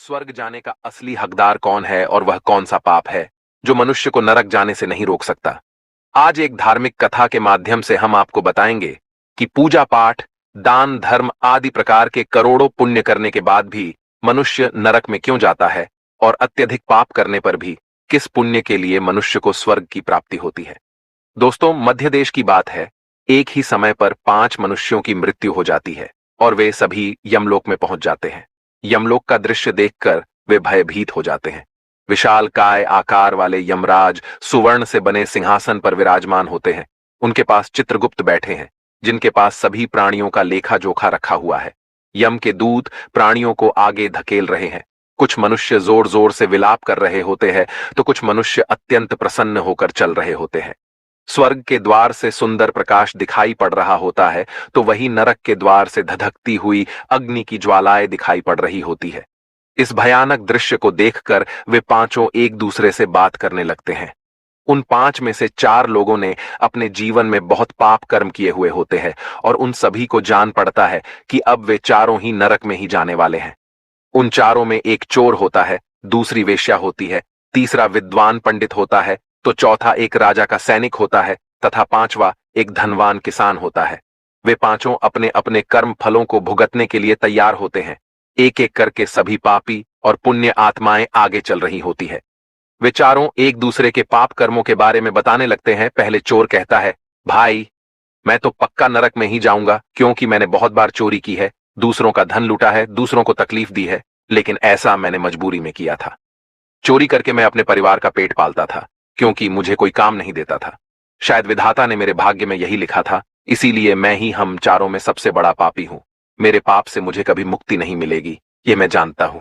स्वर्ग जाने का असली हकदार कौन है और वह कौन सा पाप है जो मनुष्य को नरक जाने से नहीं रोक सकता। आज एक धार्मिक कथा के माध्यम से हम आपको बताएंगे कि पूजा पाठ, दान, धर्म आदि प्रकार के करोड़ों पुण्य करने के बाद भी मनुष्य नरक में क्यों जाता है और अत्यधिक पाप करने पर भी किस पुण्य के लिए मनुष्य को स्वर्ग की प्राप्ति होती है। दोस्तों, मध्य देश की बात है। एक ही समय पर 5 मनुष्यों की मृत्यु हो जाती है और वे सभी यमलोक में पहुंच जाते हैं। यमलोक का दृश्य देखकर वे भयभीत हो जाते हैं। विशाल काय आकार वाले यमराज सुवर्ण से बने सिंहासन पर विराजमान होते हैं। उनके पास चित्रगुप्त बैठे हैं, जिनके पास सभी प्राणियों का लेखा जोखा रखा हुआ है। यम के दूत प्राणियों को आगे धकेल रहे हैं। कुछ मनुष्य जोर जोर से विलाप कर रहे होते हैं, तो कुछ मनुष्य अत्यंत प्रसन्न होकर चल रहे होते हैं। स्वर्ग के द्वार से सुंदर प्रकाश दिखाई पड़ रहा होता है, तो वही नरक के द्वार से धधकती हुई अग्नि की ज्वालाएं दिखाई पड़ रही होती है। इस भयानक दृश्य को देखकर वे पांचों एक दूसरे से बात करने लगते हैं। उन 5 में से 4 लोगों ने अपने जीवन में बहुत पाप कर्म किए हुए होते हैं और उन सभी को जान पड़ता है कि अब वे चारों ही नरक में ही जाने वाले हैं। उन चारों में एक चोर होता है, दूसरी वेश्या होती है, तीसरा विद्वान पंडित होता है, तो चौथा एक राजा का सैनिक होता है तथा 5वां एक धनवान किसान होता है। वे पांचों अपने अपने कर्म फलों को भुगतने के लिए तैयार होते हैं। एक एक करके सभी पापी और पुण्य आत्माएं आगे चल रही होती है। वे चारों एक दूसरे के पाप कर्मों के बारे में बताने लगते हैं। पहले चोर कहता है, भाई, मैं तो पक्का नरक में ही जाऊंगा, क्योंकि मैंने बहुत बार चोरी की है, दूसरों का धन लूटा है, दूसरों को तकलीफ दी है, लेकिन ऐसा मैंने मजबूरी में किया था। चोरी करके मैं अपने परिवार का पेट पालता था, क्योंकि मुझे कोई काम नहीं देता था। शायद विधाता ने मेरे भाग्य में यही लिखा था, इसीलिए मैं ही हम चारों में सबसे बड़ा पापी हूं। मेरे पाप से मुझे कभी मुक्ति नहीं मिलेगी, ये मैं जानता हूं।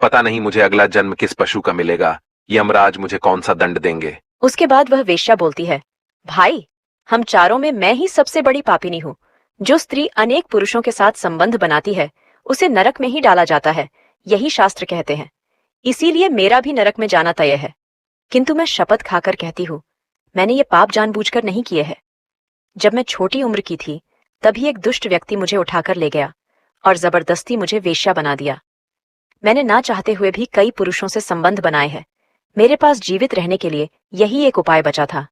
पता नहीं मुझे अगला जन्म किस पशु का मिलेगा, यमराज मुझे कौन सा दंड देंगे। उसके बाद वह वेश्या बोलती है, भाई, हम चारों में मैं ही सबसे बड़ी पापिनी हूँ। जो स्त्री अनेक पुरुषों के साथ संबंध बनाती है, उसे नरक में ही डाला जाता है, यही शास्त्र कहते हैं। इसीलिए मेरा भी नरक में जाना तय है। किंतु मैं शपथ खाकर कहती हूँ, मैंने ये पाप जानबूझकर नहीं किए हैं। जब मैं छोटी उम्र की थी, तभी एक दुष्ट व्यक्ति मुझे उठाकर ले गया और जबरदस्ती मुझे वेश्या बना दिया। मैंने ना चाहते हुए भी कई पुरुषों से संबंध बनाए हैं। मेरे पास जीवित रहने के लिए यही एक उपाय बचा था।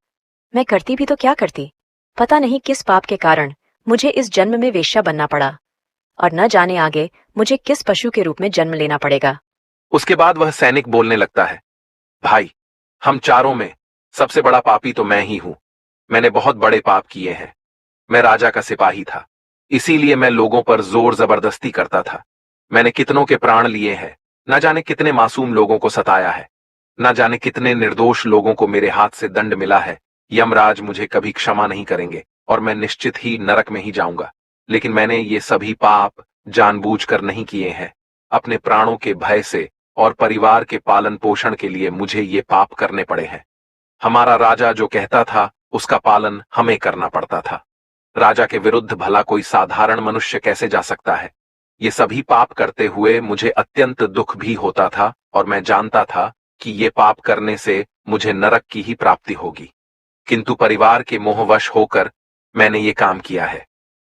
मैं करती भी तो क्या करती, पता नहीं किस पाप के कारण मुझे इस जन्म में वेश्या बनना पड़ा, और न जाने आगे मुझे किस पशु के रूप में जन्म लेना पड़ेगा। उसके बाद वह सैनिक बोलने लगता है, भाई, हम चारों में सबसे बड़ा पापी तो मैं ही हूं। मैंने बहुत बड़े पाप किए हैं। मैं राजा का सिपाही था, इसीलिए मैं लोगों पर जोर जबरदस्ती करता था। मैंने कितनों के प्राण लिए हैं, न जाने कितने मासूम लोगों को सताया है, न जाने कितने निर्दोष लोगों को मेरे हाथ से दंड मिला है। यमराज मुझे कभी क्षमा नहीं करेंगे और मैं निश्चित ही नरक में ही जाऊंगा। लेकिन मैंने ये सभी पाप जानबूझकर नहीं किए हैं। अपने प्राणों के भय से और परिवार के पालन पोषण के लिए मुझे ये पाप करने पड़े हैं। हमारा राजा जो कहता था, उसका पालन हमें करना पड़ता था। राजा के विरुद्ध भला कोई साधारण मनुष्य कैसे जा सकता है। ये सभी पाप करते हुए मुझे अत्यंत दुख भी होता था और मैं जानता था कि ये पाप करने से मुझे नरक की ही प्राप्ति होगी। किंतु परिवार के मोहवश होकर मैंने ये काम किया है।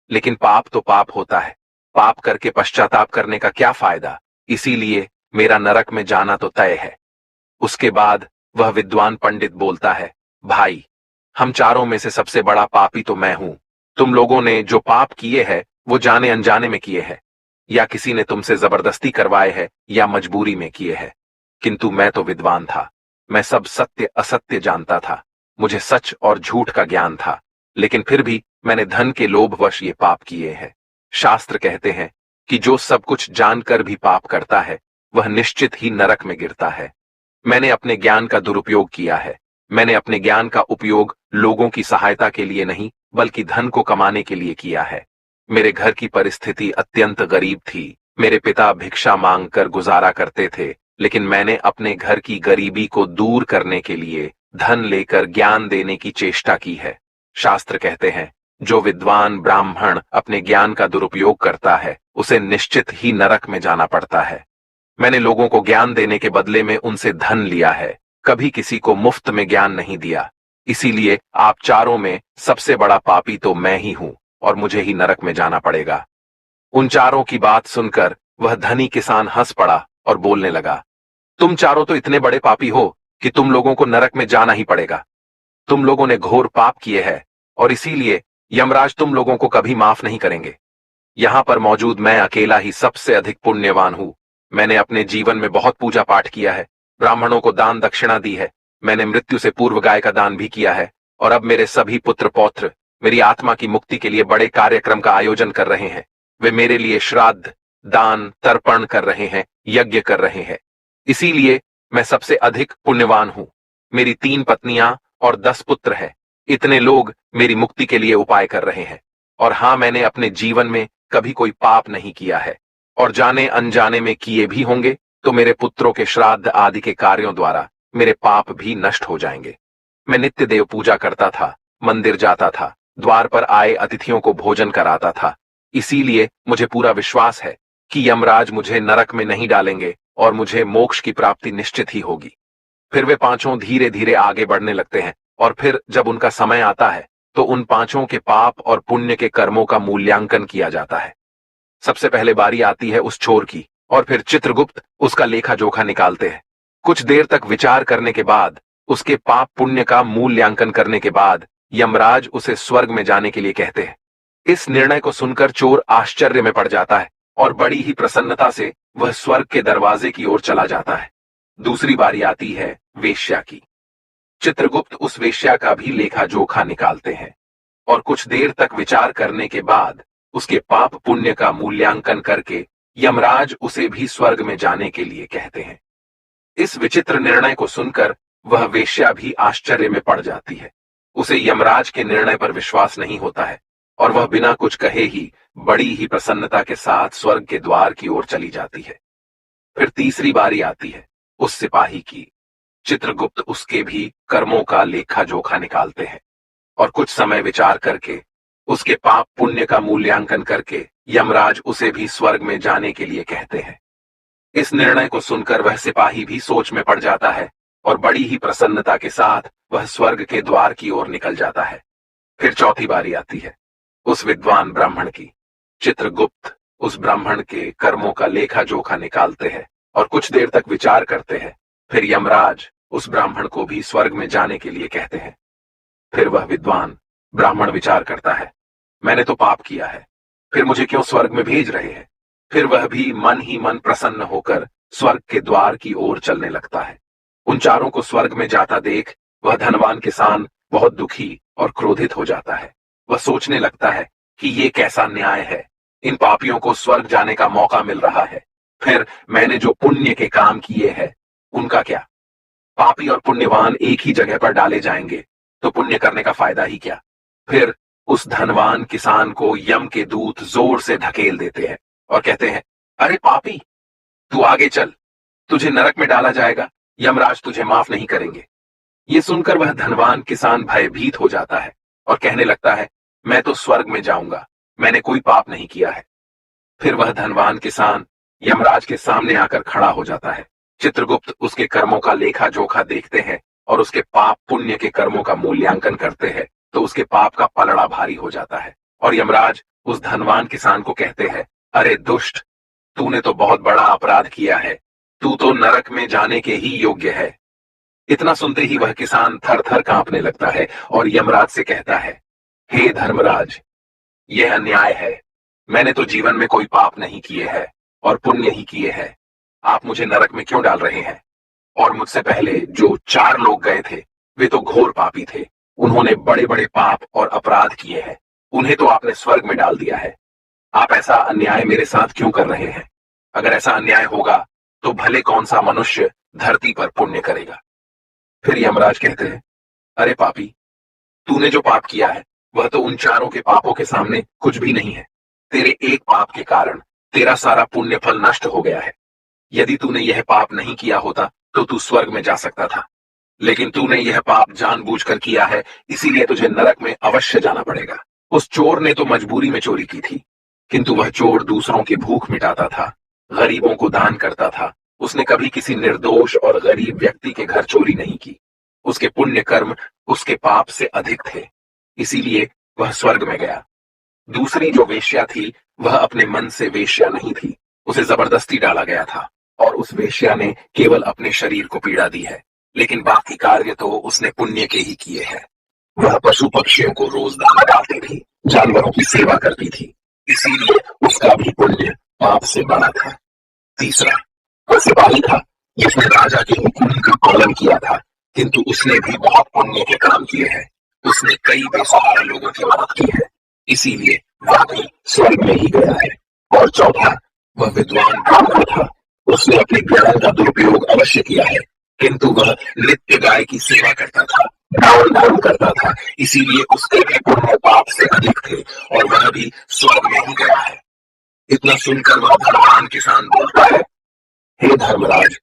लेकिन पाप तो पाप होता है, पाप करके पश्चाताप करने का क्या फायदा। इसीलिए मेरा नरक में जाना तो तय है। उसके बाद वह विद्वान पंडित बोलता है, भाई, हम चारों में से सबसे बड़ा पापी तो मैं हूं। तुम लोगों ने जो पाप किए हैं वो जाने अनजाने में किए हैं, या किसी ने तुमसे जबरदस्ती करवाए हैं या मजबूरी में किए हैं। किंतु मैं तो विद्वान था, मैं सब सत्य असत्य जानता था, मुझे सच और झूठ का ज्ञान था। लेकिन फिर भी मैंने धन के लोभवश ये पाप किए हैं। शास्त्र कहते हैं कि जो सब कुछ जानकर भी पाप करता है, वह निश्चित ही नरक में गिरता है। मैंने अपने ज्ञान का दुरुपयोग किया है। मैंने अपने ज्ञान का उपयोग लोगों की सहायता के लिए नहीं, बल्कि धन को कमाने के लिए किया है। मेरे घर की परिस्थिति अत्यंत गरीब थी। मेरे पिता भिक्षा मांगकर गुजारा करते थे, लेकिन मैंने अपने घर की गरीबी को दूर करने के लिए धन लेकर ज्ञान देने की चेष्टा की है। शास्त्र कहते हैं, जो विद्वान ब्राह्मण अपने ज्ञान का दुरुपयोग करता है, उसे निश्चित ही नरक में जाना पड़ता है। मैंने लोगों को ज्ञान देने के बदले में उनसे धन लिया है, कभी किसी को मुफ्त में ज्ञान नहीं दिया। इसीलिए आप चारों में सबसे बड़ा पापी तो मैं ही हूं और मुझे ही नरक में जाना पड़ेगा। उन चारों की बात सुनकर वह धनी किसान हंस पड़ा और बोलने लगा, तुम चारों तो इतने बड़े पापी हो कि तुम लोगों को नरक में जाना ही पड़ेगा। तुम लोगों ने घोर पाप किए हैं और इसीलिए यमराज तुम लोगों को कभी माफ नहीं करेंगे। यहां पर मौजूद मैं अकेला ही सबसे अधिक पुण्यवान हूं। मैंने अपने जीवन में बहुत पूजा पाठ किया है, ब्राह्मणों को दान दक्षिणा दी है, मैंने मृत्यु से पूर्व गाय का दान भी किया है, और अब मेरे सभी पुत्र पौत्र मेरी आत्मा की मुक्ति के लिए बड़े कार्यक्रम का आयोजन कर रहे हैं। वे मेरे लिए श्राद्ध, दान, तर्पण कर रहे हैं, यज्ञ कर रहे हैं। इसीलिए मैं सबसे अधिक पुण्यवान हूं। मेरी 3 पत्नियां और 10 पुत्र हैं। इतने लोग मेरी मुक्ति के लिए उपाय कर रहे हैं। और हां, मैंने अपने जीवन में कभी कोई पाप नहीं किया है, और जाने अनजाने में किए भी होंगे तो मेरे पुत्रों के श्राद्ध आदि के कार्यों द्वारा मेरे पाप भी नष्ट हो जाएंगे। मैं नित्य देव पूजा करता था, मंदिर जाता था, द्वार पर आए अतिथियों को भोजन कराता था। इसीलिए मुझे पूरा विश्वास है कि यमराज मुझे नरक में नहीं डालेंगे और मुझे मोक्ष की प्राप्ति निश्चित ही होगी। फिर वे पांचों धीरे धीरे आगे बढ़ने लगते हैं, और फिर जब उनका समय आता है तो उन पांचों के पाप और पुण्य के कर्मों का मूल्यांकन किया जाता है। सबसे पहले बारी आती है उस चोर की, और फिर चित्रगुप्त उसका लेखा जोखा निकालते हैं। कुछ देर तक विचार करने के बाद, उसके पाप पुण्य का मूल्यांकन करने के बाद यमराज उसे स्वर्ग में जाने के लिए कहते हैं। इस निर्णय को सुनकर चोर आश्चर्य में पड़ जाता है और बड़ी ही प्रसन्नता से वह स्वर्ग के दरवाजे की ओर चला जाता है। दूसरी बारी आती है वेश्या की। चित्रगुप्त उस वेश्या का भी लेखा जोखा निकालते हैं, और कुछ देर तक विचार करने के बाद उसके पाप पुण्य का मूल्यांकन करके यमराज उसे भी स्वर्ग में जाने के लिए कहते हैं। इस विचित्र निर्णय को सुनकर वह वेश्या भी आश्चर्य में पड़ जाती है। उसे यमराज के निर्णय पर विश्वास नहीं होता है, और वह बिना कुछ कहे ही बड़ी ही प्रसन्नता के साथ स्वर्ग के द्वार की ओर चली जाती है। फिर तीसरी बारी आती है उस सिपाही की। चित्रगुप्त उसके भी कर्मों का लेखा जोखा निकालते हैं, और कुछ समय विचार करके उसके पाप पुण्य का मूल्यांकन करके यमराज उसे भी स्वर्ग में जाने के लिए कहते हैं। इस निर्णय को सुनकर वह सिपाही भी सोच में पड़ जाता है, और बड़ी ही प्रसन्नता के साथ वह स्वर्ग के द्वार की ओर निकल जाता है। फिर चौथी बारी आती है उस विद्वान ब्राह्मण की। चित्रगुप्त उस ब्राह्मण के कर्मों का लेखा जोखा निकालते हैं और कुछ देर तक विचार करते हैं। फिर यमराज उस ब्राह्मण को भी स्वर्ग में जाने के लिए कहते हैं। फिर वह विद्वान ब्राह्मण विचार करता है, मैंने तो पाप किया है, फिर मुझे क्यों स्वर्ग में भेज रहे हैं। फिर वह भी मन ही मन प्रसन्न होकर स्वर्ग के द्वार की ओर चलने लगता है। उन चारों को स्वर्ग में जाता देख वह धनवान किसान बहुत दुखी और क्रोधित हो जाता है। वह सोचने लगता है कि ये कैसा न्याय है, इन पापियों को स्वर्ग जाने का मौका मिल रहा है, फिर मैंने जो पुण्य के काम किए हैं उनका क्या। पापी और पुण्यवान एक ही जगह पर डाले जाएंगे तो पुण्य करने का फायदा ही क्या। फिर उस धनवान किसान को यम के दूत जोर से धकेल देते हैं और कहते हैं, अरे पापी, तू आगे चल, तुझे नरक में डाला जाएगा, यमराज तुझे माफ नहीं करेंगे। ये सुनकर वह धनवान किसान भयभीत हो जाता है और कहने लगता है, मैं तो स्वर्ग में जाऊंगा, मैंने कोई पाप नहीं किया है। फिर वह धनवान किसान यमराज के सामने आकर खड़ा हो जाता है। चित्रगुप्त उसके कर्मों का लेखा जोखा देखते हैं और उसके पाप पुण्य के कर्मों का मूल्यांकन करते हैं, तो उसके पाप का पलड़ा भारी हो जाता है। और यमराज उस धनवान किसान को कहते हैं, अरे दुष्ट, तूने तो बहुत बड़ा अपराध किया है, तू तो नरक में जाने के ही योग्य है। इतना सुनते ही वह किसान थर थर कांपने लगता है और यमराज से कहता है, हे धर्मराज, यह अन्याय है। मैंने तो जीवन में कोई पाप नहीं किए हैं और पुण्य ही किए हैं। आप मुझे नरक में क्यों डाल रहे हैं। और मुझसे पहले जो 4 लोग गए थे वे तो घोर पापी थे, उन्होंने बड़े बड़े पाप और अपराध किए हैं, उन्हें तो आपने स्वर्ग में डाल दिया है। आप ऐसा अन्याय मेरे साथ क्यों कर रहे हैं। अगर ऐसा अन्याय होगा तो भले कौन सा मनुष्य धरती पर पुण्य करेगा। फिर यमराज कहते हैं, अरे पापी, तूने जो पाप किया है वह तो उन 4 के पापों के सामने कुछ भी नहीं है। तेरे एक पाप के कारण तेरा सारा पुण्य फल नष्ट हो गया है। यदि तूने यह पाप नहीं किया होता तो तू स्वर्ग में जा सकता था, लेकिन तूने यह पाप जानबूझकर किया है, इसीलिए तुझे नरक में अवश्य जाना पड़ेगा। उस चोर ने तो मजबूरी में चोरी की थी, किंतु वह चोर दूसरों की भूख मिटाता था, गरीबों को दान करता था। उसने कभी किसी निर्दोष और गरीब व्यक्ति के घर चोरी नहीं की। उसके पुण्य कर्म उसके पाप से अधिक थे, इसीलिए वह स्वर्ग में गया। दूसरी जो वेश्या थी वह अपने मन से वेश्या नहीं थी, उसे जबरदस्ती डाला गया था। और उस वेश्या ने केवल अपने शरीर को पीड़ा दी है, लेकिन बाकी कार्य तो उसने पुण्य के ही किए हैं। वह पशु पक्षियों को रोज दाना डालती थी, जानवरों की सेवा करती थी, इसीलिए उसका भी पुण्य पाप से बड़ा था। तीसरा, वह सिपाही था जिसने राजा के हुक्म का पालन किया था, किंतु उसने भी बहुत पुण्य के काम किए हैं। उसने कई बेसहारा लोगों की मदद की है, इसीलिए वह भी स्वर्ग में ही गया है। और चौथा, वह विद्वान ब्राह्मण था। उसने अपने ज्ञान का दुरुपयोग अवश्य किया है, किंतु वह नित्य गाय की सेवा करता था, दान धर्म करता था, इसीलिए उसके भी पुण्य पाप से अधिक थे और वह भी स्वर्ग में ही गया है। इतना सुनकर वह धर्मवान किसान बोलता है, हे धर्मराज,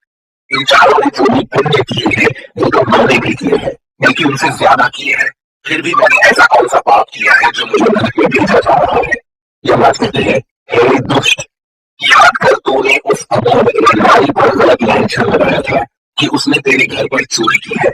इन चारों ने जो भी पुण्य किए हैं वो तो मैंने भी किए हैं, बल्कि उनसे ज्यादा किए हैं। फिर भी मैंने ऐसा कौन सा पाप किया है जो मुझे नरक में भेजा जा रहा है? यमराज कहते हैं, हे दुष्ट, याद कर तूने उस अबोध नारी पर गलत लांछन लगाया था कि उसने तेरे घर पर चोरी की है,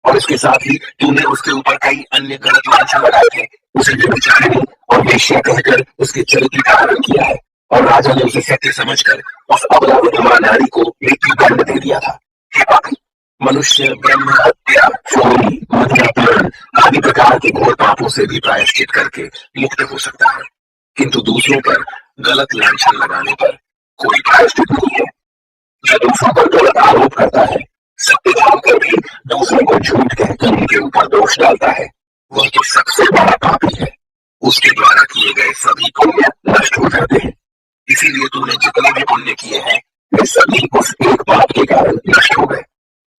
और इसके साथ ही तूने उसके ऊपर कई अन्य गलत लांछन लगाए थे। उसे व्यभिचारिणी और वेश्या कहकर उसके चरित्र का हनन किया है, और राजा ने उसे सत्य समझकर उस अबला विधवा नारी को मृत्यु दंड दे दिया था। हे पापी, मनुष्य ब्रह्म हत्या, चोरी, मद्यपान आदि प्रकार के घोर पापों से भी प्रायश्चित करके मुक्त हो सकता है, किंतु दूसरों पर गलत लांछन लगाने पर कोई प्रायश्चित नहीं है। जो दूसरों पर गलत आरोप करता है, सत्य जानकर भी दूसरों को झूठ कहकर उनके ऊपर दोष डालता है, वह तो सबसे बड़ा पापी है। उसके द्वारा किए गए सभी पुण्य नष्ट हो जाते हैं। इसीलिए तूने जितने भी पुण्य किए हैं वे सभी उस एक पाप के कारण नष्ट हो गए।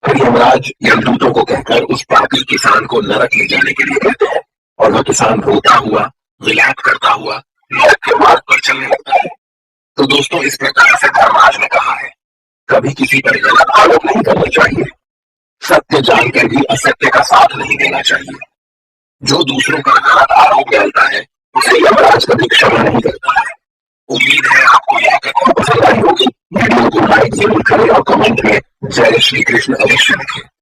फिर यमराज यमदूतों को कहकर उस पापी किसान को नरक ले जाने के लिए कहते हैं, और वह किसान रोता हुआ, विलाप करता हुआ नरक के मार्ग पर चलने लगता है। तो दोस्तों, इस प्रकार से धर्मराज ने कहा है, कभी किसी पर गलत आरोप नहीं करना चाहिए, सत्य जानकर भी असत्य का साथ नहीं देना चाहिए। जो दूसरों पर गलत आरोप डालता है उसे यमराज कभी क्षमा नहीं करता है। उम्मीद है आपको यह कथा पसंद आई होगी। वीडियो को लाइक जरूर करें और कमेंट में जय श्री कृष्ण अवश्य लिखें।